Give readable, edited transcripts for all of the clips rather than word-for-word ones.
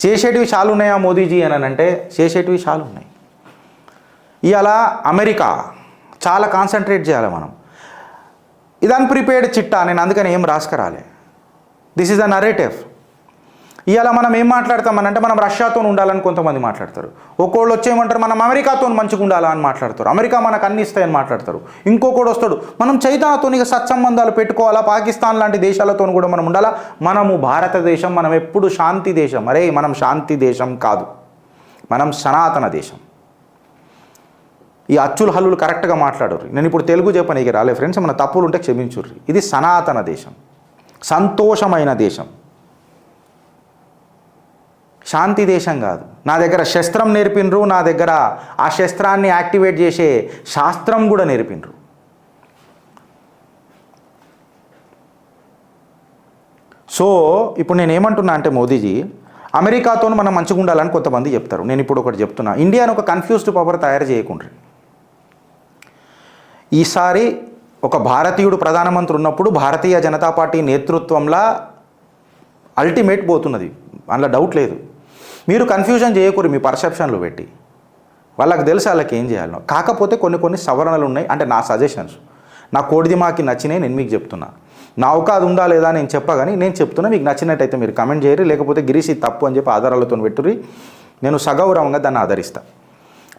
చేసేటివి చాలా ఉన్నాయా మోదీజీ అని అంటే చేసేటివి చాలా ఉన్నాయి. ఇవాళ అమెరికా చాలా కాన్సన్ట్రేట్ చేయాలి మనం. ఇది అన్ప్రిపేర్డ్ చిట్టా, నేను అందుకని ఏం రాసుకురాలే. This is the narrative. ఇవాళ మనం ఏం మాట్లాడతామనంటే మనం రష్యాతో ఉండాలని కొంతమంది మాట్లాడతారు. ఒక్కోళ్ళు వచ్చేయమంటారు మనం అమెరికాతో మంచిగా ఉండాలా అని మాట్లాడతారు. అమెరికా మనకు అన్ని ఇస్తాయని మాట్లాడతారు. ఇంకొకడు వస్తాడు మనం చైనాతో ఇక సత్సంబంధాలు పెట్టుకోవాలా, పాకిస్తాన్ లాంటి దేశాలతో కూడా మనం ఉండాలా. మనము భారతదేశం, మనం ఎప్పుడు శాంతి దేశం. అరే మనం శాంతి దేశం కాదు, మనం సనాతన దేశం. ఈ అచ్చులు హల్లులు కరెక్ట్గా మాట్లాడరు. నేను ఇప్పుడు తెలుగు చెప్పనీకి రాలే ఫ్రెండ్స్, మన తప్పులు ఉంటే క్షమించుర్రి. ఇది సనాతన దేశం, సంతోషమైన దేశం, శాంతి దేశం కాదు. నా దగ్గర శస్త్రం నేర్పినరు, నా దగ్గర ఆ శస్త్రాన్ని యాక్టివేట్ చేసే శాస్త్రం కూడా నేర్పినరు. సో ఇప్పుడు నేను ఏమంటున్నా అంటే మోదీజీ అమెరికాతో మనం మంచిగా ఉండాలని కొంతమంది చెప్తారు. నేను ఇప్పుడు ఒకటి చెప్తున్నా, ఇండియాను ఒక కన్ఫ్యూజ్డ్ పవర్ తయారు చేయకుండ్రి. ఈసారి ఒక భారతీయుడు ప్రధానమంత్రి ఉన్నప్పుడు భారతీయ జనతా పార్టీ నేతృత్వంలో అల్టిమేట్ పోతున్నది, అందులో డౌట్ లేదు. మీరు కన్ఫ్యూజన్ చేయకూడదు మీ పర్సెప్షన్లు పెట్టి. వాళ్ళకి తెలుసు వాళ్ళకి ఏం చేయాలనో. కాకపోతే కొన్ని సవరణలు ఉన్నాయి. అంటే నా సజెషన్స్, నా కోడిదిమాకి నచ్చినాయి, నేను మీకు చెప్తున్నా. నా అవకాశం ఉందా లేదా నేను చెప్పగాని నేను చెప్తున్నా. మీకు నచ్చినట్టయితే మీరు కమెంట్ చేయరు, లేకపోతే గిరీష్ తప్పు అని చెప్పి ఆధారాలతో పెట్టుర్రి. నేను సగౌరవంగా దాన్ని ఆదరిస్తా.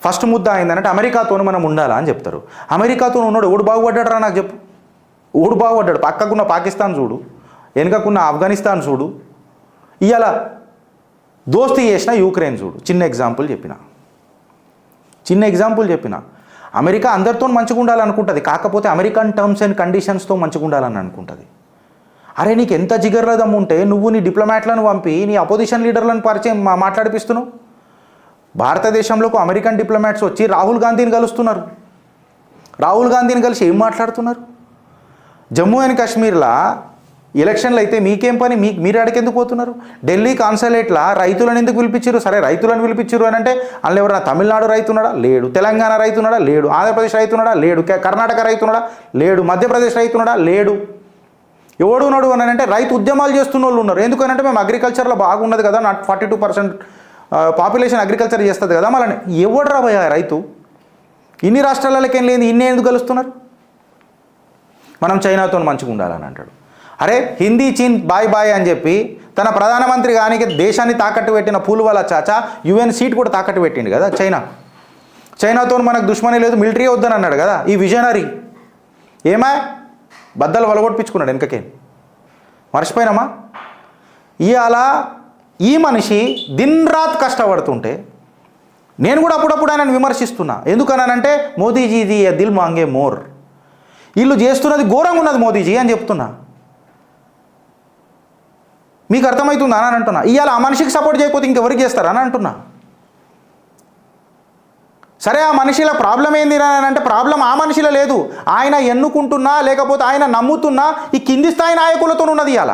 ఫస్ట్ ముద్ద అయిందంటే అమెరికాతో మనం ఉండాలా అని చెప్తారు. అమెరికాతో ఉన్నాడు ఓడు బాగుపడ్డాడు రా నాకు చెప్పు. ఓడు బాగుపడ్డాడు. పక్కకున్న పాకిస్తాన్ చూడు, వెనుకకున్న ఆఫ్ఘనిస్తాన్ చూడు, ఇవాళ దోస్తీ చేసిన యూక్రెయిన్ చూడు. చిన్న ఎగ్జాంపుల్ చెప్పిన. అమెరికా అందరితో మంచిగా ఉండాలనుకుంటుంది, కాకపోతే అమెరికన్ టర్మ్స్ అండ్ కండిషన్స్తో మంచిగా ఉండాలని అనుకుంటుంది. అరే నీకు ఎంత జిగర్లదమ్ము ఉంటే నువ్వు నీ డిప్లొమాట్లను పంపి నీ అపోజిషన్ లీడర్లను పరిచయం మాట్లాడిపిస్తున్నావు. భారతదేశంలోకి అమెరికన్ డిప్లొమాట్స్ వచ్చి రాహుల్ గాంధీని కలుస్తున్నారు. రాహుల్ గాంధీని కలిసి ఏం మాట్లాడుతున్నారు? జమ్మూ అండ్ కాశ్మీర్లో ఎలక్షన్లు అయితే మీకేం పని, మీరు అడిగేందుకు పోతున్నారు? ఢిల్లీ కాన్సలేట్లా రైతులను ఎందుకు పిలిపించారు? సరే రైతులను పిలిపించారు అని అంటే అందులో ఎవరైనా తమిళనాడు రైతున్నాడా? లేడు. తెలంగాణ రైతున్నాడా? లేడు. ఆంధ్రప్రదేశ్ రైతున్నాడా? లేడు. కర్ణాటక రైతున్నాడా? లేడు. మధ్యప్రదేశ్ రైతున్నాడా? లేడు. ఎవడు ఉన్నాడు అని అంటే రైతు ఉద్యమాలు చేస్తున్న వాళ్ళు ఉన్నారు. ఎందుకనంటే మేము అగ్రికల్చర్లో బాగున్నది కదా, 42% పాపులేషన్ అగ్రికల్చర్ చేస్తుంది కదా. మళ్ళీ ఎవడు రాబోయా రైతు? ఇన్ని రాష్ట్రాలకేం లేదు, ఇన్ని ఎందుకు కలుస్తున్నారు? మనం చైనాతో మంచిగా ఉండాలని అంటాడు. అరే హిందీ చీన్ బాయ్ బాయ్ అని చెప్పి తన ప్రధానమంత్రి గానికి దేశాన్ని తాకట్టు పెట్టిన పూల్వాలా చాచా UN సీట్ కూడా తాకట్టు పెట్టిండు కదా చైనాతో మనకు దుష్మని లేదు, మిలిటరీ వద్దని అన్నాడు కదా ఈ విజనరీ. ఏమా బద్దలు వలగొట్టించుకున్నాడు వెనకకే, మర్చిపోయినామా? ఇవాళ ఈ మనిషి దిన్ రాత్ కష్టపడుతుంటే నేను కూడా అప్పుడప్పుడు ఆయనను విమర్శిస్తున్నా. ఎందుకన్నానంటే మోదీజీది దిల్ మాంగే మోర్, వీళ్ళు చేస్తున్నది ఘోరంగా ఉన్నది మోదీజీ అని చెప్తున్నా. మీకు అర్థమవుతుందా అని అంటున్నా. ఇవాళ ఆ మనిషికి సపోర్ట్ చేయకపోతే ఇంకెవరికి చేస్తారని అంటున్నా. సరే ఆ మనిషిలో ప్రాబ్లం ఏంది అని అంటే ప్రాబ్లం ఆ మనిషిలో లేదు, ఆయన ఎన్నుకుంటున్నా లేకపోతే ఆయన నమ్ముతున్నా ఈ కింది స్థాయి నాయకులతో ఉన్నది. ఇవాళ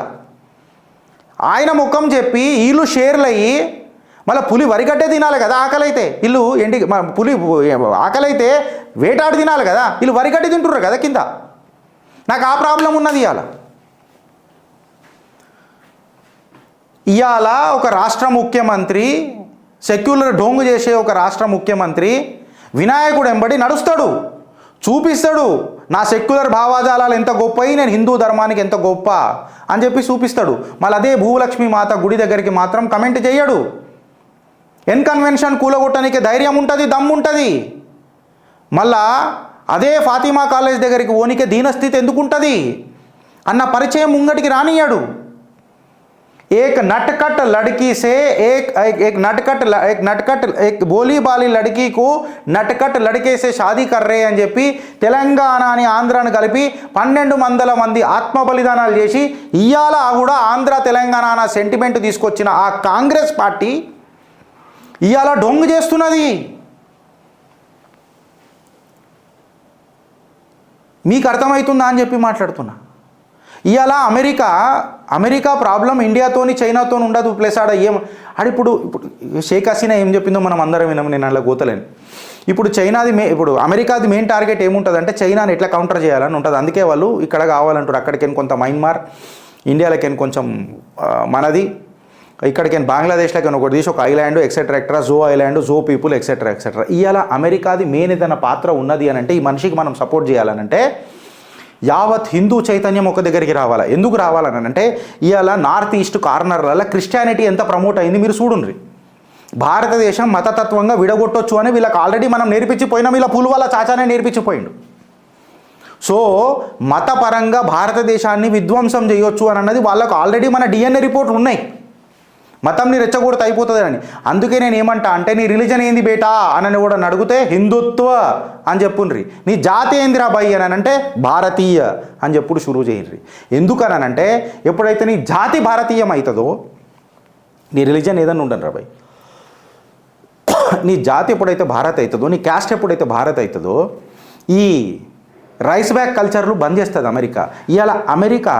ఆయన ముఖం చెప్పి వీళ్ళు షేర్లు అయ్యి మళ్ళీ పులి వరిగడ్డే తినాలి కదా ఆకలైతే, వీళ్ళు పులి ఆకలైతే వేటాడు తినాలి కదా, వీళ్ళు వరిగడ్డి తింటుర్రు కదా కింద. నాకు ఆ ప్రాబ్లం ఉన్నది. ఇవాళ ఒక రాష్ట్ర ముఖ్యమంత్రి, సెక్యులర్ డొంగు చేసే ఒక రాష్ట్ర ముఖ్యమంత్రి వినాయకుడు ఎంబడి నడుస్తాడు, చూపిస్తాడు నా సెక్యులర్ భావాజాలాలు ఎంత గొప్పవి, నేను హిందూ ధర్మానికి ఎంత గొప్ప అని చెప్పి చూపిస్తాడు. మళ్ళీ అదే భూలక్ష్మి మాత గుడి దగ్గరికి మాత్రం కమెంట్ చేయడు. కన్వెన్షన్ కూలగొట్టడానికి ధైర్యం ఉంటుంది, దమ్ము ఉంటుంది. మళ్ళా అదే ఫాతిమా కాలేజ్ దగ్గరికి ఓనికే దీనస్థితి ఎందుకుంటుంది అన్న పరిచయం ముంగటికి రానియాడు. एक नटखट लड़की से एक भोली बाली लड़की को नटखट लड़के से शादी कर रहे అని చెప్పి తెలంగాణని ఆంధ్రాని కలిపి 1200 మంది ఆత్మ బలిదానాలు చేసి ఇయాల కూడా ఆంధ్ర తెలంగాణ అన్న సెంటిమెంట్ తీసుకొచ్చిన ఆ కాంగ్రెస్ పార్టీ ఇయాల డొంగు చేస్తున్నది. మీకు అర్థమవుతుందా అని చెప్పి మాట్లాడుతున్నా. ఇవాళ అమెరికా ప్రాబ్లం ఇండియాతోని చైనాతో ఉండదు. ప్లస్ ఇప్పుడు షేక్ హసీనా ఏం చెప్పిందో మనం అందరం విన్నాం, నేను అలా గోతలేను. ఇప్పుడు ఇప్పుడు అమెరికాది మెయిన్ టార్గెట్ ఏముంటుంది అంటే చైనాని ఎట్లా కౌంటర్ చేయాలని ఉంటుంది. అందుకే వాళ్ళు ఇక్కడ కావాలంటారు. అక్కడికి కొంత మయన్మార్, ఇండియాలోకి కొంచెం మనది, ఇక్కడికి బంగ్లాదేశ్లోకి ఒకటి తీసి ఒక ఐలాండ్ ఎక్సెట్రా ఎక్సెట్రా, జో ఐలాండ్, జో పీపుల్ ఎక్సెట్రా ఎక్సెట్రా. ఇవాళ అమెరికాది మెయిన్ ఏదైనా పాత్ర ఉన్నది అని అంటే ఈ మనిషికి మనం సపోర్ట్ చేయాలనంటే యావత్ హిందూ చైతన్యం ఒక దగ్గరికి రావాలి. ఎందుకు రావాలని అంటే ఇవాళ నార్త్ ఈస్ట్ కార్నర్లలో క్రిస్టియానిటీ ఎంత ప్రమోట్ అయింది మీరు చూడండి. భారతదేశం మతతత్వంగా విడగొట్టొచ్చు అని వీళ్ళకి ఆల్రెడీ మనం నేర్పించిపోయినాం. వీళ్ళ పులువల చాచానే నేర్పించిపోయిండు. సో మతపరంగా భారతదేశాన్ని విధ్వంసం చేయొచ్చు అని అన్నది వాళ్ళకు ఆల్రెడీ మన డిఎన్ఏ రిపోర్ట్లు ఉన్నాయి. మతంని రెచ్చగొడితే అయిపోతుందని. అందుకే నేను ఏమంటా అంటే నీ రిలీజన్ ఏంది బేటా అని కూడా అడిగితే హిందుత్వ అని చెప్పుండ్రి. నీ జాతి ఏందిరా బై అని అంటే భారతీయ అని చెప్పుడు షురూ చేయండి. ఎందుకనంటే ఎప్పుడైతే నీ జాతి భారతీయం అవుతుందో నీ రిలీజన్ ఏదన్నా ఉండను రా బై. నీ జాతి ఎప్పుడైతే భారత్ అవుతుందో, నీ క్యాస్ట్ ఎప్పుడైతే భారత్ అవుతుందో ఈ రైస్ బ్యాక్ కల్చర్లు బంద్ చేస్తుంది అమెరికా. ఇవాళ అమెరికా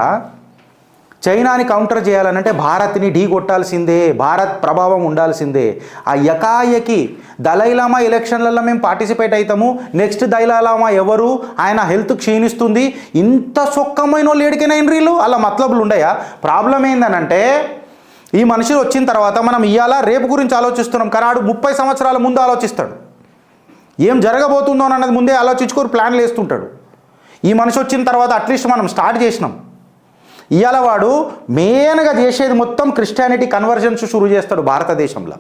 చైనాని కౌంటర్ చేయాలనంటే భారత్ని ఢీ కొట్టాల్సిందే, భారత్ ప్రభావం ఉండాల్సిందే. ఆ యకాయకి దలైలామా ఎలక్షన్లలో మేము పార్టిసిపేట్ అవుతాము, నెక్స్ట్ దలైలామా ఎవరు, ఆయన హెల్త్ క్షీణిస్తుంది, ఇంత సొక్కమైన వాళ్ళు ఏడికైనా వీళ్ళు అలా మతలబులు ఉండయా? ప్రాబ్లం ఏందనంటే ఈ మనుషులు వచ్చిన తర్వాత మనం ఇవాళ రేపు గురించి ఆలోచిస్తున్నాం, కానీ ఆడు 30 సంవత్సరాల ముందు ఆలోచిస్తాడు. ఏం జరగబోతుందో అన్నది ముందే ఆలోచించుకొని ప్లాన్లు వేస్తుంటాడు. ఈ మనిషి వచ్చిన తర్వాత అట్లీస్ట్ మనం స్టార్ట్ చేసినాం. ఇవాళ వాడు మెయిన్గా చేసేది మొత్తం క్రిస్టియానిటీ కన్వర్జన్స్ షురూ చేస్తాడు భారతదేశంలో.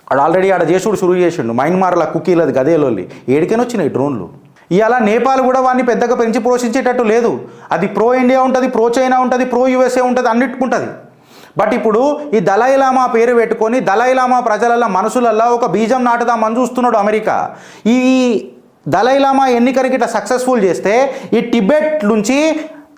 వాడు ఆల్రెడీ ఆడ చేసుడు షురూ చేసిండు. మయన్మార్ల కుకీలది గదేలోల్లి ఏడికైనా వచ్చినాయి డ్రోన్లు. ఇవాళ నేపాల్ కూడా వాడిని పెద్దగా పెంచి పోషించేటట్టు లేదు. అది ప్రో ఇండియా ఉంటుంది, ప్రో చైనా ఉంటుంది, ప్రో యుఎస్ఏ ఉంటుంది, అన్నిటికుంటుంది. బట్ ఇప్పుడు ఈ దలైలామా పేరు పెట్టుకొని దలైలామా ప్రజలల్లో మనసులల్లో ఒక బీజం నాటుదామని చూస్తున్నాడు అమెరికా. ఈ దలైలామా ఎన్నికనికి ఇట్లా సక్సెస్ఫుల్ చేస్తే ఈ టిబెట్ నుంచి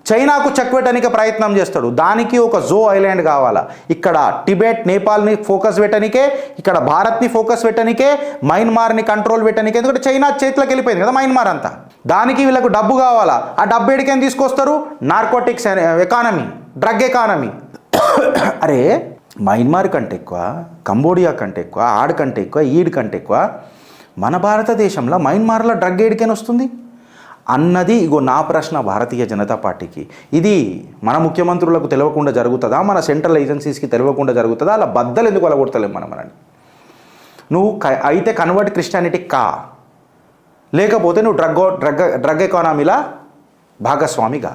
చైనాకు చెక్ పెట్టడానికి ప్రయత్నం చేస్తాడు. దానికి ఒక జో ఐలాండ్ కావాలా. ఇక్కడ టిబెట్ నేపాల్ని ఫోకస్ పెట్టడానికే, ఇక్కడ భారత్ని ఫోకస్ పెట్టడానికే, మయన్మార్ని కంట్రోల్ పెట్టడానికే. ఎందుకంటే చైనా చేతిలోకి వెళ్ళిపోయింది కదా మయన్మార్ అంతా. దానికి వీళ్ళకు డబ్బు కావాలా. ఆ డబ్బు ఎడికైనా తీసుకొస్తారు, నార్కోటిక్స్ ఎకానమీ, డ్రగ్ ఎకానమీ. అరే మయన్మార్ కంటే ఎక్కువ, కంబోడియా కంటే ఎక్కువ, ఆడ్ కంటే ఎక్కువ, ఈడ్ కంటే ఎక్కువ మన భారతదేశంలో మయన్మార్లో డ్రగ్ ఏడికైనా వస్తుంది అన్నది ఇగో నా ప్రశ్న భారతీయ జనతా పార్టీకి. ఇది మన ముఖ్యమంత్రులకు తెలియకుండా జరుగుతుందా, మన సెంట్రల్ ఏజెన్సీస్కి తెలియకుండా జరుగుతుందా? అలా బద్దలు ఎందుకు అలగొడతలేం మనని? నువ్వు అయితే కన్వర్ట్ క్రిస్టియానిటీ కా, లేకపోతే నువ్వు డ్రగ్ ఎకానమీలా భాగస్వామిగా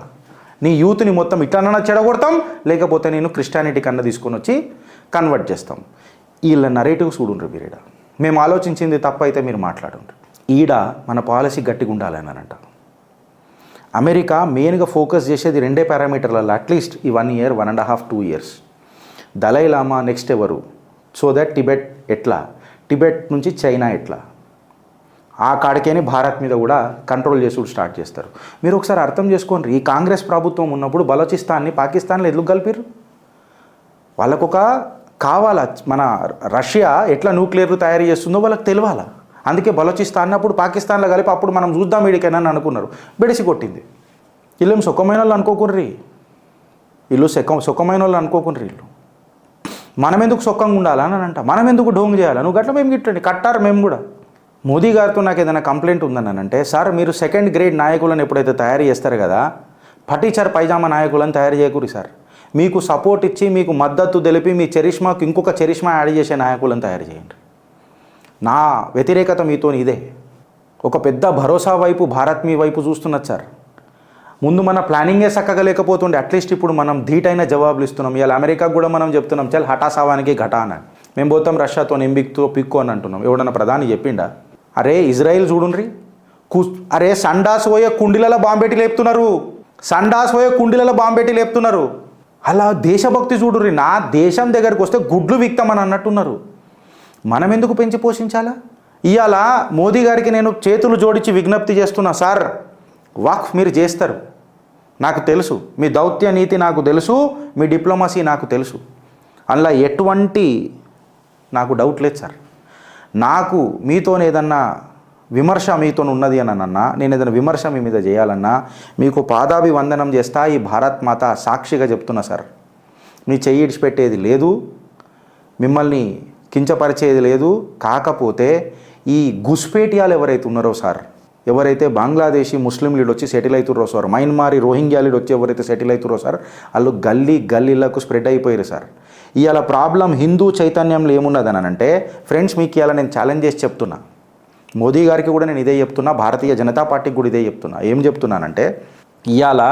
నీ యూత్ని మొత్తం ఇట్లన్నా చెడగొడతాం, లేకపోతే నేను క్రిస్టియానిటీ కన్నా తీసుకొని వచ్చి కన్వర్ట్ చేస్తాం. వీళ్ళ నరేటివ్ చూడుండ్రు మీరీడ. మేము ఆలోచించింది తప్ప అయితే మీరు మాట్లాడుండ్రు. ఈడ మన పాలసీ గట్టిగా ఉండాలని అంట. అమెరికా మెయిన్గా ఫోకస్ చేసేది రెండే పారామీటర్లలో, అట్లీస్ట్ ఈ 1 year, 1.5, 2 years. దలైలామా నెక్స్ట్ ఎవరు, సో దట్ టిబెట్ ఎట్లా, టిబెట్ నుంచి చైనా ఎట్లా, ఆ కాడికేని భారత్ మీద కూడా కంట్రోల్ చేసుడు స్టార్ట్ చేస్తారు. మీరు ఒకసారి అర్థం చేసుకోండి. ఈ కాంగ్రెస్ ప్రభుత్వం ఉన్నప్పుడు బలోచిస్తాన్ని పాకిస్తాన్లో ఎందుకు కలిపారు? వాళ్ళకొక కావాలా, మన రష్యా ఎట్లా న్యూక్లియర్ తయారు చేస్తుందో వాళ్ళకి తెలియాలా. అందుకే బలోచిస్తాన్ అప్పుడు పాకిస్తాన్లో కలిపి అప్పుడు మనం చూద్దాం వీడికైనా అనుకున్నారు, బెడిసి కొట్టింది. వీళ్ళేం సుఖమైన వాళ్ళు అనుకోకుర్రి, వీళ్ళు సుఖమైన వాళ్ళు అనుకోకుర్రి. వీళ్ళు మనం ఎందుకు సుఖంగా ఉండాలని అంట, మనం ఎందుకు డోంగ్ చేయాలి, నువ్వు గట్ల మేము గిట్టండి కట్టారు మేము కూడా. మోదీ గారితో నాకు ఏదైనా కంప్లైంట్ ఉందని అంటే, సార్ మీరు 2nd grade నాయకులను ఎప్పుడైతే తయారు చేస్తారు కదా, పటీచర్ పైజామా నాయకులను తయారు చేయకూరి సార్. మీకు సపోర్ట్ ఇచ్చి మీకు మద్దతు తెలిపి మీ చరిష్మాకు ఇంకొక చరిష్మా యాడ్ చేసే నాయకులను తయారు చేయండి. నా వ్యతిరేకత మీతో ఇదే. ఒక పెద్ద భరోసా వైపు భారత్ మీ వైపు చూస్తున్నది సార్. ముందు మన ప్లానింగే చక్కగా లేకపోతుండే, అట్లీస్ట్ ఇప్పుడు మనం ధీటైన జవాబులు ఇస్తున్నాం. ఇవాళ అమెరికాకు కూడా మనం చెప్తున్నాం, చల్ హఠాసావానికి ఘటాన మేము పోతాం రష్యాతో ఎంబిక్తో పిక్కు అని అంటున్నాం. ఎవడన్నా ప్రధాని చెప్పిండా? అరే ఇజ్రాయిల్ చూడుండ్రి, అరే సండాస్ పోయే కుండీలలో బాంబెట్టి లేపుతున్నారు, సండాస్ పోయే కుండీలలో బాంబెట్టి లేపుతున్నారు. అలా దేశభక్తి చూడుర్రి. నా దేశం దగ్గరికి వస్తే గుడ్లు విక్తామని అన్నట్టున్నారు. మనం ఎందుకు పెంచి పోషించాలా? ఇవాళ మోదీ గారికి నేను చేతులు జోడించి విజ్ఞప్తి చేస్తున్నా, సార్ వక్ఫ్ మీరు చేస్తారు, నాకు తెలుసు, మీ దౌత్య నీతి నాకు తెలుసు, మీ డిప్లొమసీ నాకు తెలుసు, అందులో ఎటువంటి నాకు డౌట్ లేదు సార్. నాకు మీతో ఏదన్నా విమర్శ మీతో ఉన్నది అని అన్నా, నేను ఏదైనా విమర్శ మీ మీద చేయాలన్నా మీకు పాదాభివందనం చేస్తా, ఈ భారత్ మాత సాక్షిగా చెప్తున్నా సార్. మీ చెయ్యి ఇడిచిపెట్టేది లేదు, మిమ్మల్ని కించపరిచేది లేదు. కాకపోతే ఈ గుస్పేటియాలు ఎవరైతే ఉన్నారో సార్, ఎవరైతే బంగ్లాదేశీ ముస్లిం లీడ్ వచ్చి సెటిల్ అవుతుర్రో సార్, మయన్మారి రోహింగ్యా లీడ్ వచ్చి ఎవరైతే సెటిల్ అవుతుర్రో సార్, వాళ్ళు గల్లీలకు స్ప్రెడ్ అయిపోయారు సార్. ఇవాళ ప్రాబ్లం హిందూ చైతన్యంలో ఏమున్నదని అంటే ఫ్రెండ్స్, మీకు ఇవాళ నేను ఛాలెంజ్ చేసి చెప్తున్నా, మోదీ గారికి కూడా నేను ఇదే చెప్తున్నా, భారతీయ జనతా పార్టీకి కూడా ఇదే చెప్తున్నా. ఏం చెప్తున్నానంటే, ఇవాళ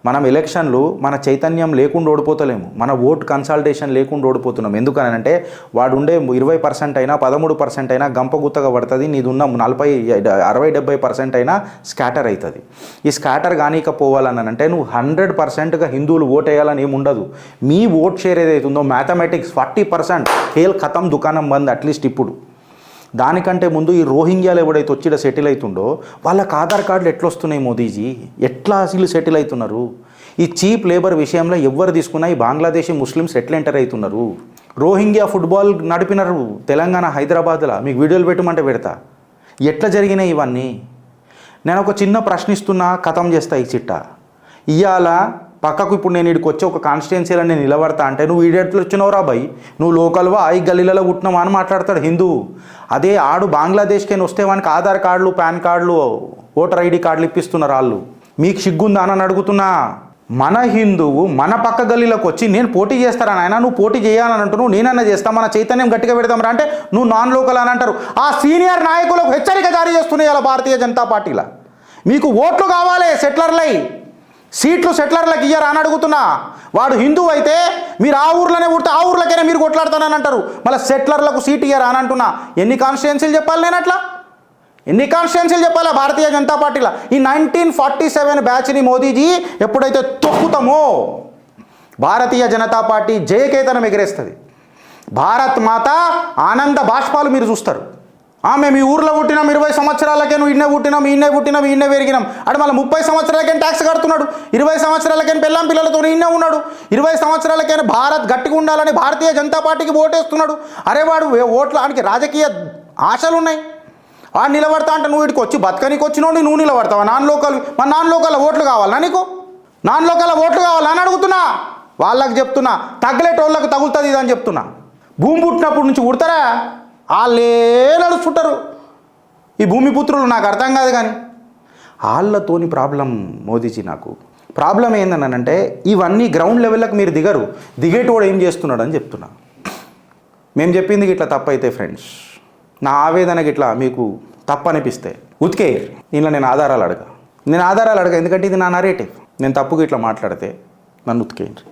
మనం ఎలక్షన్లు మన చైతన్యం లేకుండా ఓడిపోతలేము, మన ఓట్ కన్సల్టేషన్ లేకుండా ఓడిపోతున్నాం. ఎందుకనంటే వాడు ఉండే 20% అయినా 13% అయినా గంపగుత్తగా పడుతుంది, నీదున్న 40-60-70% అయినా స్కాటర్ అవుతుంది. ఈ స్కాటర్ కానీకపోవాలనంటే నువ్వు 100%గా హిందువులు ఓట్ వేయాలని ఏమి ఉండదు. మీ ఓట్ షేర్ ఏదైతుందో మ్యాథమెటిక్స్ 40% ఖేల్ ఖతం, దుకాణం బంద్. అట్లీస్ట్ ఇప్పుడు దానికంటే ముందు ఈ రోహింగ్యాలు ఎవడైతే వచ్చి సెటిల్ అవుతుండో వాళ్ళకి ఆధార్ కార్డులు ఎట్లా వస్తున్నాయి మోదీజీ, ఎట్లా అసలు సెటిల్ అవుతున్నారు? ఈ చీప్ లేబర్ విషయంలో ఎవరు తీసుకున్నా ఈ బంగ్లాదేశీ ముస్లిమ్స్ ఎట్లా ఎంటర్ అవుతున్నారు? రోహింగ్యా ఫుట్బాల్ నడిపినారు తెలంగాణ హైదరాబాద్లో, మీకు వీడియోలు పెట్టమంటే పెడతా. ఎట్లా జరిగినాయి ఇవన్నీ? నేను ఒక చిన్న ప్రశ్నిస్తున్నా, ఖతం చేస్తా ఈ చిట్టా. ఇవాళ పక్కకు ఇప్పుడు నేను ఇక్కడికి వచ్చి ఒక కాన్స్టిట్యున్సీలో నేను నిలబడతా అంటే, నువ్వు ఈడెట్లు వచ్చినావురా భయ్, నువ్వు లోకల్వా, ఐ గల్లీలలో పుట్టినావా అని మాట్లాడతాడు హిందూ. అదే ఆడు బంగ్లాదేశ్కైనా వస్తే వానికి ఆధార్ కార్డులు, పాన్ కార్డులు, ఓటర్ ఐడి కార్డులు ఇప్పిస్తున్నారు వాళ్ళు. మీకు సిగ్గుందా అని అడుగుతున్నా. మన హిందువు మన పక్క గల్లీలోకి వచ్చి నేను పోటీ చేస్తారా నాయన, నువ్వు పోటీ చేయాలని అంటున్నావు, నేనన్నా చేస్తా, మన చైతన్యం గట్టిగా పెడతామరా అంటే నువ్వు నాన్ లోకల్ అని అంటారు. ఆ సీనియర్ నాయకులకు హెచ్చరిక జారీ చేస్తున్నాయి ఇలా భారతీయ జనతా పార్టీలో. మీకు ఓట్లు కావాలి సెటిలర్లై, సీట్లు సెటిలర్లకు ఇయ్యరా అని అడుగుతున్నా. వాడు హిందువు అయితే మీరు ఆ ఊర్లోనే పుడితే ఆ ఊర్లకైనా మీరు కొట్లాడతానని అంటారు, మళ్ళీ సెటిలర్లకు సీట్ ఇయ్యరా అని అంటున్నా. ఎన్ని కాన్స్టిట్యున్సీలు చెప్పాలి నేను అట్లా? ఎన్ని కాన్స్టిట్యున్సీలు చెప్పాలా భారతీయ జనతా పార్టీలో? ఈ 1947 బ్యాచ్ని మోదీజీ ఎప్పుడైతే తొక్కుతామో భారతీయ జనతా పార్టీ జయకేతనం ఎగిరేస్తుంది. భారత్ మాత ఆనంద బాష్పాలు మీరు చూస్తారు. మేము ఈ ఊర్లో పుట్టినాం, 20 సంవత్సరాలకే నువ్వు ఇన్నే పుట్టినాం, ఈయనే పెరిగినాం అంటే మళ్ళీ 30 సంవత్సరాలకే ట్యాక్స్ కడుతున్నాడు, 20 సంవత్సరాలకే పెళ్ళాం పిల్లలతో ఇన్నే ఉన్నాడు, 20 సంవత్సరాలకైనా భారత్ గట్టిగా ఉండాలని భారతీయ జనతా పార్టీకి ఓటేస్తున్నాడు. అరే వాడు ఓట్లానికి రాజకీయ ఆశలు ఉన్నాయి. వాడు నిలబడతా అంటే నువ్వు ఇటుకు వచ్చి బతకనికి వచ్చినోడు నువ్వు నిలబడతావా? నాన్ లోకల్, మన నాన్ లోకల్ ఓట్లు కావాలా నీకు? నాన్ లోకల్ ఓట్లు కావాలా అని అడుగుతున్నా. వాళ్ళకి చెప్తున్నా, తగ్గలేటోళ్ళకి తగులుతుంది ఇదని చెప్తున్నా. భూమి పుట్టినప్పటి నుంచి పుడతారా వాళ్ళే నడుచుకుంటారు ఈ భూమిపుత్రులు, నాకు అర్థం కాదు. కానీ వాళ్ళతోని ప్రాబ్లం మోదీజీ. నాకు ప్రాబ్లం ఏందనంటే ఇవన్నీ గ్రౌండ్ లెవెల్లకు మీరు దిగరు, దిగేటోడు ఏం చేస్తున్నాడు అని చెప్తున్నా. మేము చెప్పింది ఇట్లా తప్పు అయితే ఫ్రెండ్స్, నా ఆవేదనకి ఇట్లా మీకు తప్పు అనిపిస్తే ఉతికే దీనిలో నేను ఆధారాలు అడగా ఎందుకంటే ఇది నా నరేటివ్. నేను తప్పుగా ఇట్లా మాట్లాడితే నన్ను ఉతికేయండి.